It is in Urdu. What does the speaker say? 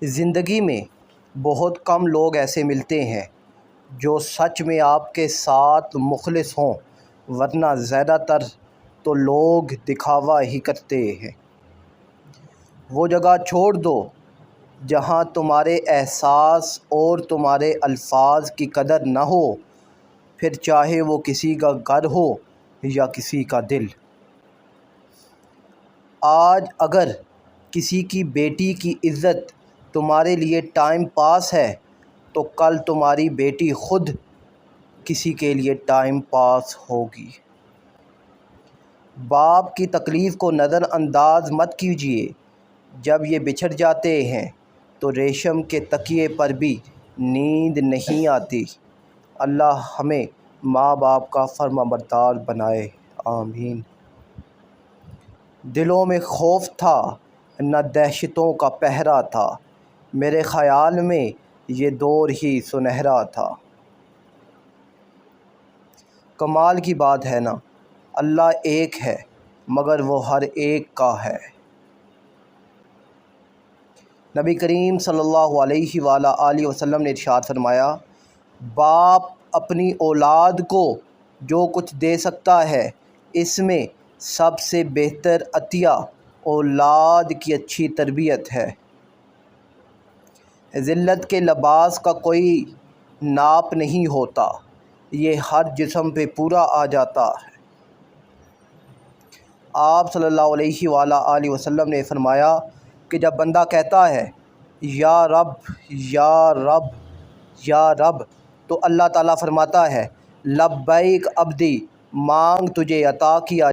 زندگی میں بہت کم لوگ ایسے ملتے ہیں جو سچ میں آپ کے ساتھ مخلص ہوں، ورنہ زیادہ تر تو لوگ دکھاوا ہی کرتے ہیں۔ وہ جگہ چھوڑ دو جہاں تمہارے احساس اور تمہارے الفاظ کی قدر نہ ہو، پھر چاہے وہ کسی کا گھر ہو یا کسی کا دل۔ آج اگر کسی کی بیٹی کی عزت تمہارے لیے ٹائم پاس ہے تو کل تمہاری بیٹی خود کسی کے لیے ٹائم پاس ہوگی۔ باپ کی تکلیف کو نظر انداز مت کیجیے، جب یہ بچھڑ جاتے ہیں تو ریشم کے تکیے پر بھی نیند نہیں آتی۔ اللہ ہمیں ماں باپ کا فرمانبردار بنائے، آمین۔ دلوں میں خوف تھا نہ دہشتوں کا پہرا تھا، میرے خیال میں یہ دور ہی سنہرا تھا۔ کمال کی بات ہے نا، اللہ ایک ہے مگر وہ ہر ایک کا ہے۔ نبی کریم صلی اللہ علیہ وآلہ وسلم نے ارشاد فرمایا، باپ اپنی اولاد کو جو کچھ دے سکتا ہے، اس میں سب سے بہتر عطیہ اولاد کی اچھی تربیت ہے۔ ذلت کے لباس کا کوئی ناپ نہیں ہوتا، یہ ہر جسم پہ پورا آ جاتا ہے۔ آپ صلی اللہ علیہ وآلہ وسلم نے فرمایا کہ جب بندہ کہتا ہے یا رب یا رب یا رب، تو اللہ تعالیٰ فرماتا ہے لبیک عبدی، مانگ تجھے عطا کیا